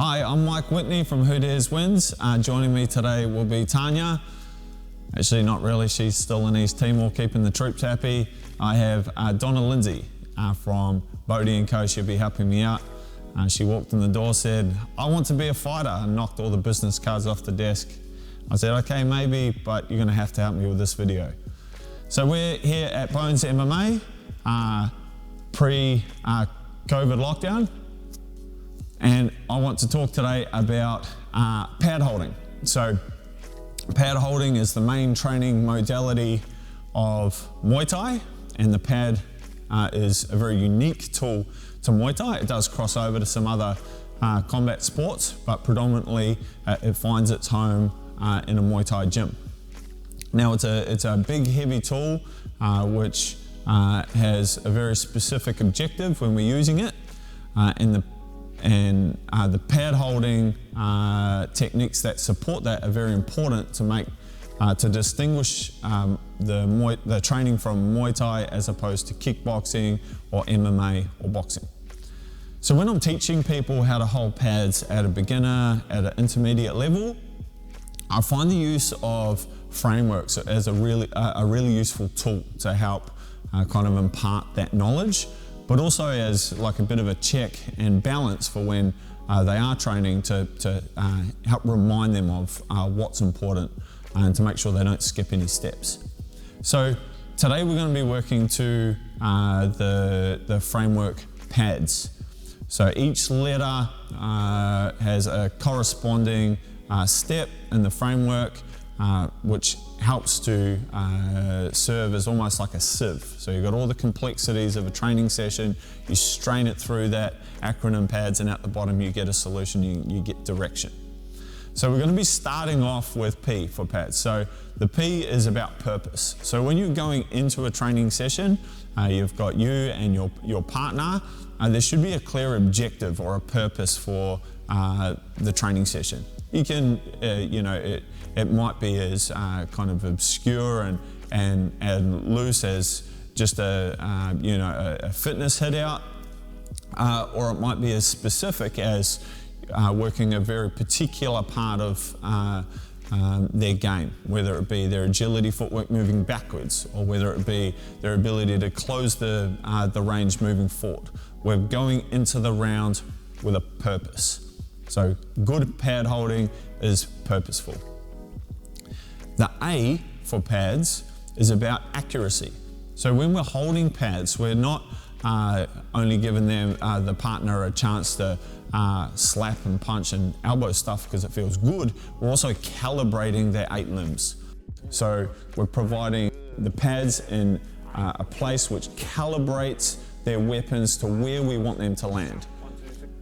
Hi, I'm Mike Whitney from P.A.D.S Wins. Joining me today will be Tanya. Actually, not really, she's still in East Timor keeping the troops happy. I have Donna Lindsay from P.A.D.S & Co. She'll be helping me out. She walked in the door, said, I want to be a fighter, and knocked all the business cards off the desk. I said, okay, maybe, but you're gonna have to help me with this video. So we're here at Bones MMA, pre-COVID lockdown. And I want to talk today about pad holding. So pad holding is the main training modality of Muay Thai, and the pad is a very unique tool to Muay Thai. It does cross over to some other combat sports, but predominantly it finds its home in a Muay Thai gym. Now it's a big heavy tool which has a very specific objective when we're using it, and the pad holding techniques that support that are very important to distinguish the training from Muay Thai as opposed to kickboxing or MMA or boxing. So when I'm teaching people how to hold pads at a beginner, at an intermediate level, I find the use of frameworks as a really useful tool to help kind of impart that knowledge, but also as like a bit of a check and balance for when they are training to help remind them of what's important and to make sure they don't skip any steps. So today we're going to be working to the framework PADS. So each letter has a corresponding step in the framework which helps to serve as almost like a sieve. So you've got all the complexities of a training session, you strain it through that acronym PADS, and at the bottom you get a solution, you get direction. So we're going to be starting off with P for PADS. So the P is about purpose. So when you're going into a training session, you've got you and your partner, there should be a clear objective or a purpose for the training session. You can, it might be as kind of obscure and loose as just a fitness hit out, or it might be as specific as working a very particular part of their game, whether it be their agility footwork moving backwards, or whether it be their ability to close the range moving forward. We're going into the round with a purpose. So good pad holding is purposeful. The A for pads is about accuracy. So when we're holding pads, we're not only giving the partner a chance to slap and punch and elbow stuff because it feels good, we're also calibrating their 8 limbs. So we're providing the pads in a place which calibrates their weapons to where we want them to land.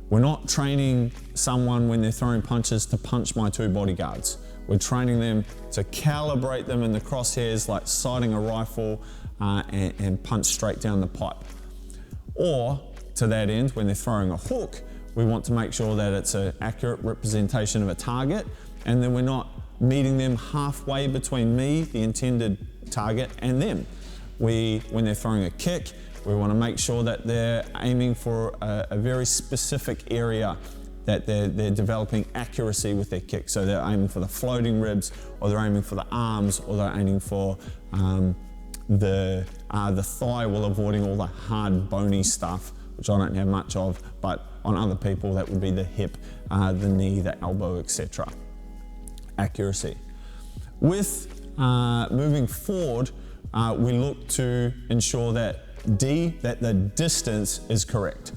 We're not training someone when they're throwing punches to punch my 2 bodyguards. We're training them to calibrate them in the crosshairs like sighting a rifle and punch straight down the pipe. Or to that end, when they're throwing a hook, we want to make sure that it's an accurate representation of a target, and then we're not meeting them halfway between me, the intended target, and them. When they're throwing a kick, we want to make sure that they're aiming for a very specific area, that they're developing accuracy with their kick. So they're aiming for the floating ribs, or they're aiming for the arms, or they're aiming for the thigh while avoiding all the hard bony stuff, which I don't have much of, but on other people that would be the hip, the knee, the elbow, etc. Accuracy. With moving forward, we look to ensure that that the distance is correct.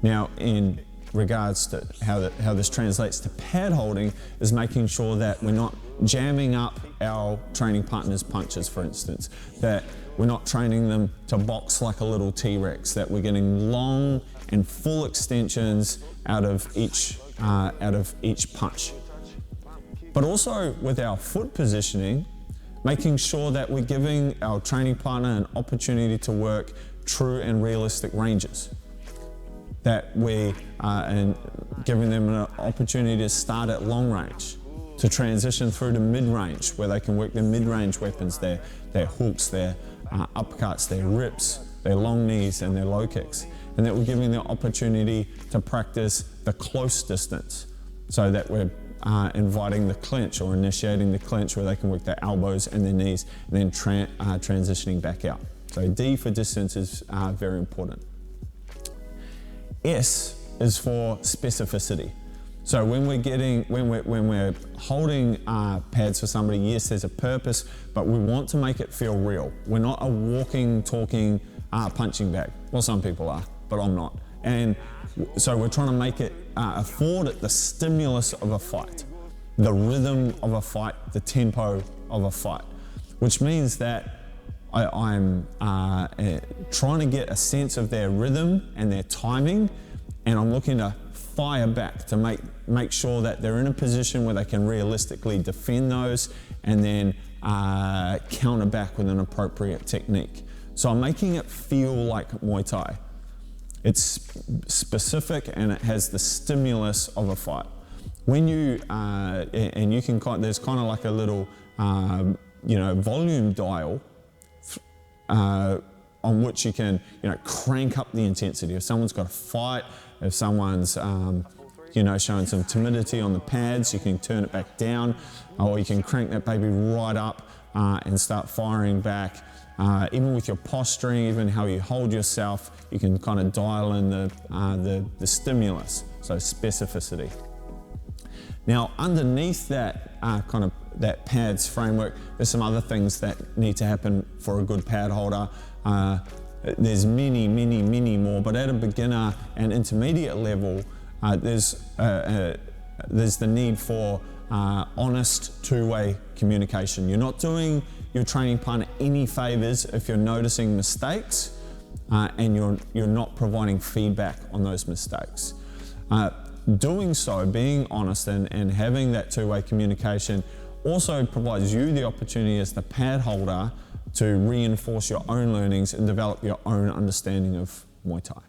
Now, in regards to how this translates to pad holding, is making sure that we're not jamming up our training partner's punches, for instance, that we're not training them to box like a little T-Rex, that we're getting long and full extensions out of each punch. But also with our foot positioning, making sure that we're giving our training partner an opportunity to work true and realistic ranges. That we and giving them an opportunity to start at long range, to transition through to mid-range, where they can work their mid-range weapons, their hooks, their uppercuts, their rips, their long knees and their low kicks. And that we're giving them the opportunity to practice the close distance, so that we're inviting the clinch or initiating the clinch where they can work their elbows and their knees, and then transitioning back out. So D for distance is very important. S is for specificity. So when we're holding pads for somebody, yes, there's a purpose, but we want to make it feel real. We're not a walking, talking punching bag. Well, some people are, but I'm not. And so we're trying to make it afford it the stimulus of a fight, the rhythm of a fight, the tempo of a fight, which means that I'm trying to get a sense of their rhythm and their timing, and I'm looking to fire back to make sure that they're in a position where they can realistically defend those and then counter back with an appropriate technique. So I'm making it feel like Muay Thai. It's specific and it has the stimulus of a fight. When you, and you can, there's kind of like a little, volume dial on which you can, crank up the intensity. If someone's got a fight, if someone's, showing some timidity on the pads, you can turn it back down, or you can crank that baby right up and start firing back. Even with your posturing, even how you hold yourself, you can kind of dial in the stimulus, so specificity. Now, underneath that that PADS framework, there's some other things that need to happen for a good pad holder. There's many more, but at a beginner and intermediate level, there's the need for honest two-way communication. You're not doing your training partner any favors if you're noticing mistakes and you're not providing feedback on those mistakes. Doing so, being honest and having that two-way communication also provides you the opportunity as the pad holder to reinforce your own learnings and develop your own understanding of Muay Thai.